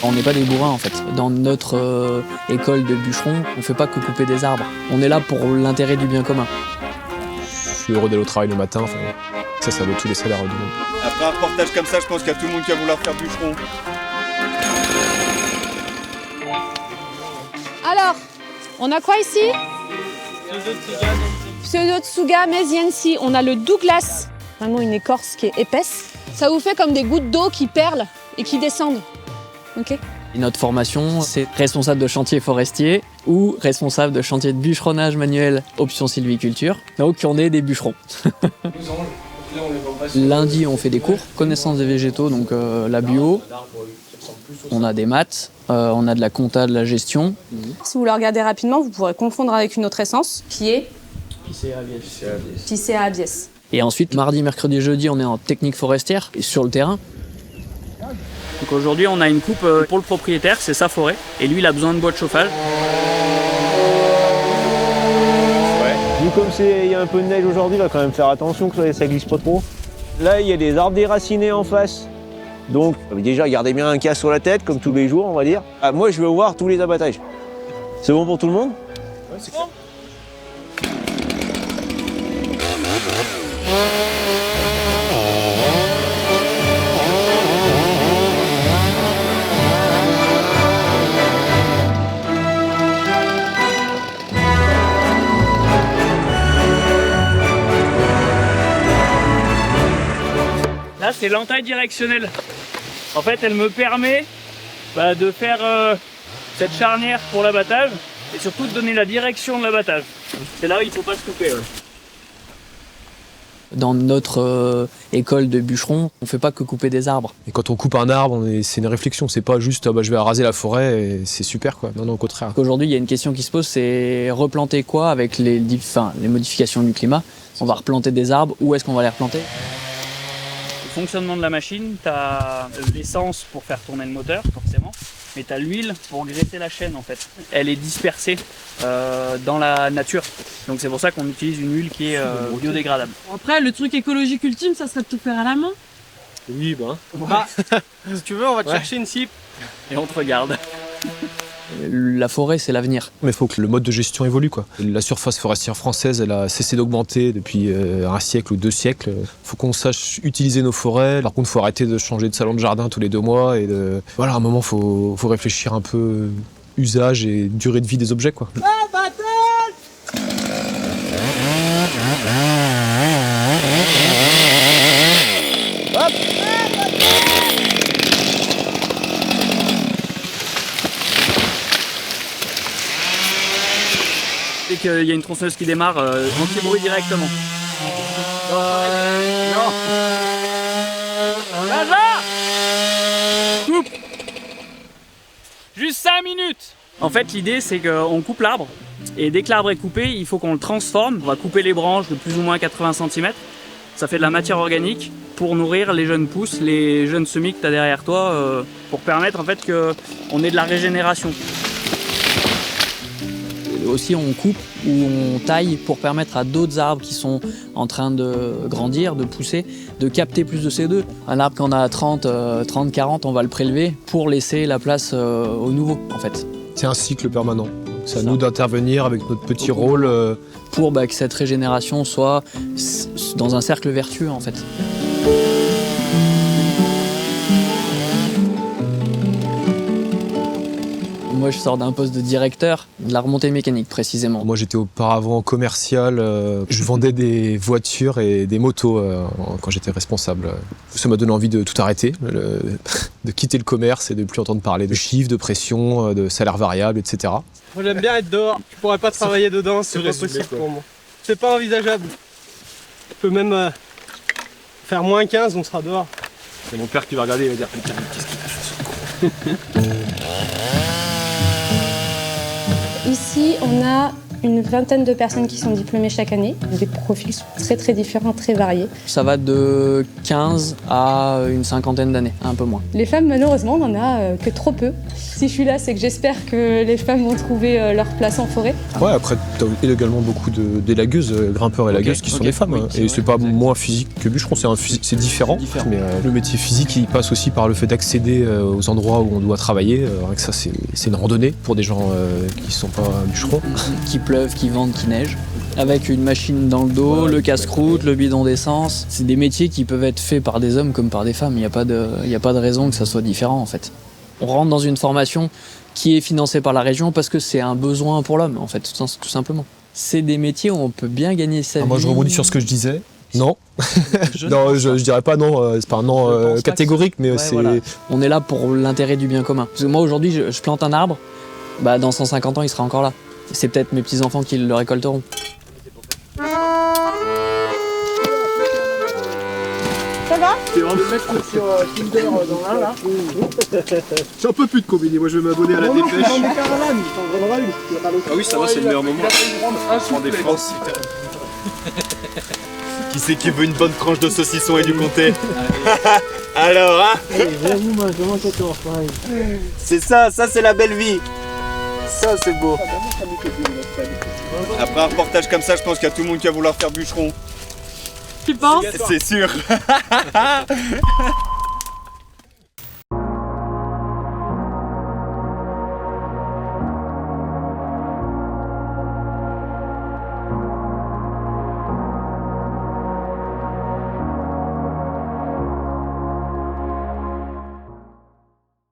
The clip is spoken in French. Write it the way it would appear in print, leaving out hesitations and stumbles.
On n'est pas des bourrins en fait. Dans notre école de bûcherons, on fait pas que couper des arbres. On est là pour l'intérêt du bien commun. Je suis heureux d'aller au travail le matin, enfin, ça vaut tous les salaires du monde. Après un reportage comme ça, je pense qu'il y a tout le monde qui va vouloir faire bûcheron. Alors, on a quoi ici? Pseudotsuga mesiensi. On a le Douglas, vraiment une écorce qui est épaisse. Ça vous fait comme des gouttes d'eau qui perlent et qui descendent. Ok. Et notre formation, c'est responsable de chantier forestier ou responsable de chantier de bûcheronnage manuel option sylviculture. Donc on est des bûcherons. Lundi, on fait des cours, connaissance des végétaux, donc la bio. On a des maths, on a de la compta, de la gestion. Si vous le regardez rapidement, vous pourrez confondre avec une autre essence qui est Picea abies. Et ensuite, mardi, mercredi, jeudi, on est en technique forestière et sur le terrain. Donc aujourd'hui, on a une coupe pour le propriétaire, c'est sa forêt. Et lui, il a besoin de bois de chauffage. Vu comme il y a un peu de neige aujourd'hui, il va quand même faire attention que ça glisse pas trop. Là, il y a des arbres déracinés en face. Donc déjà, gardez bien un casque sur la tête, comme tous les jours, on va dire. Ah, moi, je veux voir tous les abattages. C'est bon pour tout le monde? Ouais, c'est bon. Là, c'est l'entaille directionnelle. En fait, elle me permet de faire cette charnière pour l'abattage et surtout de donner la direction de l'abattage. C'est là où il ne faut pas se couper. Ouais. Dans notre école de bûcherons, on fait pas que couper des arbres. Et quand on coupe un arbre, c'est une réflexion, c'est pas juste je vais raser la forêt et c'est super quoi. Non, au contraire. Aujourd'hui, il y a une question qui se pose, c'est replanter quoi avec les modifications du climat? On va replanter des arbres, où est-ce qu'on va les replanter? Le fonctionnement de la machine, tu as l'essence pour faire tourner le moteur, forcément, mais tu as l'huile pour graisser la chaîne en fait. Elle est dispersée dans la nature, donc c'est pour ça qu'on utilise une huile qui est biodégradable. Après, le truc écologique ultime, ça serait de tout faire à la main. Oui, Si tu veux, on va te chercher une cible. Et on te regarde. La forêt, c'est l'avenir. Mais il faut que le mode de gestion évolue quoi. La surface forestière française, elle a cessé d'augmenter depuis un siècle ou 2 siècles. Il faut qu'on sache utiliser nos forêts. Par contre, il faut arrêter de changer de salon de jardin tous les 2 mois. Voilà, à un moment, il faut réfléchir un peu usage et durée de vie des objets quoi. Dès qu'il y a une tronçonneuse qui démarre, anti-bruit directement. Non. Coupe. Juste 5 minutes. En fait, l'idée, c'est qu'on coupe l'arbre. Et dès que l'arbre est coupé, il faut qu'on le transforme. On va couper les branches de plus ou moins 80 cm. Ça fait de la matière organique pour nourrir les jeunes pousses, les jeunes semis que tu as derrière toi, pour permettre en fait qu'on ait de la régénération. Aussi, on coupe ou on taille pour permettre à d'autres arbres qui sont en train de grandir, de pousser, de capter plus de CO2. Un arbre qu'on a à 30, 40, on va le prélever pour laisser la place au nouveau, en fait. C'est un cycle permanent. C'est à nous d'intervenir avec notre petit rôle. Pour que cette régénération soit dans un cercle vertueux, en fait. Moi, je sors d'un poste de directeur de la remontée mécanique, précisément. Moi, j'étais auparavant commercial. Je vendais des voitures et des motos quand j'étais responsable. Ça m'a donné envie de tout arrêter, de quitter le commerce et de plus entendre parler de chiffres, de pression, de salaires variables, etc. Moi, j'aime bien être dehors. Je pourrais pas travailler dedans, c'est pas possible pour moi. C'est pas envisageable. Je peux même faire moins 15, on sera dehors. C'est mon père qui va regarder, il va dire putain, qu'est-ce qu'il a fait ce con. Ici, on a une vingtaine de personnes qui sont diplômées chaque année. Des profils très très différents, très variés. Ça va de 15 à une cinquantaine d'années, un peu moins. Les femmes, malheureusement, on n'en a que trop peu. Si je suis là, c'est que j'espère que les femmes vont trouver leur place en forêt. Ouais, après, t'as également beaucoup d'élagueuses, grimpeurs et lagueuses qui sont des femmes. Oui, hein. c'est Et vrai. c'est pas moins physique que bûcheron, c'est différent. Mais le métier physique, il passe aussi par le fait d'accéder aux endroits où on doit travailler. Rien que ça, c'est une randonnée pour des gens qui sont pas bûcherons. Qu'il pleuve, qu'il vente, qu'il neige. Avec une machine dans le dos, le casse-croûte, le bidon d'essence. C'est des métiers qui peuvent être faits par des hommes comme par des femmes. Il n'y a pas de raison que ça soit différent en fait. On rentre dans une formation qui est financée par la région parce que c'est un besoin pour l'homme en fait, tout simplement. C'est des métiers où on peut bien gagner sa vie. Moi, je rebondis sur ce que je disais. Non, non, je dirais pas non, c'est pas un non catégorique, mais Ouais, c'est... voilà. On est là pour l'intérêt du bien commun. Parce que moi aujourd'hui, je plante un arbre, bah, dans 150 ans, il sera encore là. C'est peut-être mes petits-enfants qui le récolteront. Ça va? J'en peux plus de combiner, moi je vais m'abonner à la dépêche. Ah oui, ça va, c'est le meilleur moment. En défense. Qui c'est qui veut une bonne tranche de saucisson et du comté? Alors, hein? C'est ça c'est la belle vie. Ça, c'est beau. Après un reportage comme ça, je pense qu'il y a tout le monde qui va vouloir faire bûcheron. Tu penses? C'est sûr.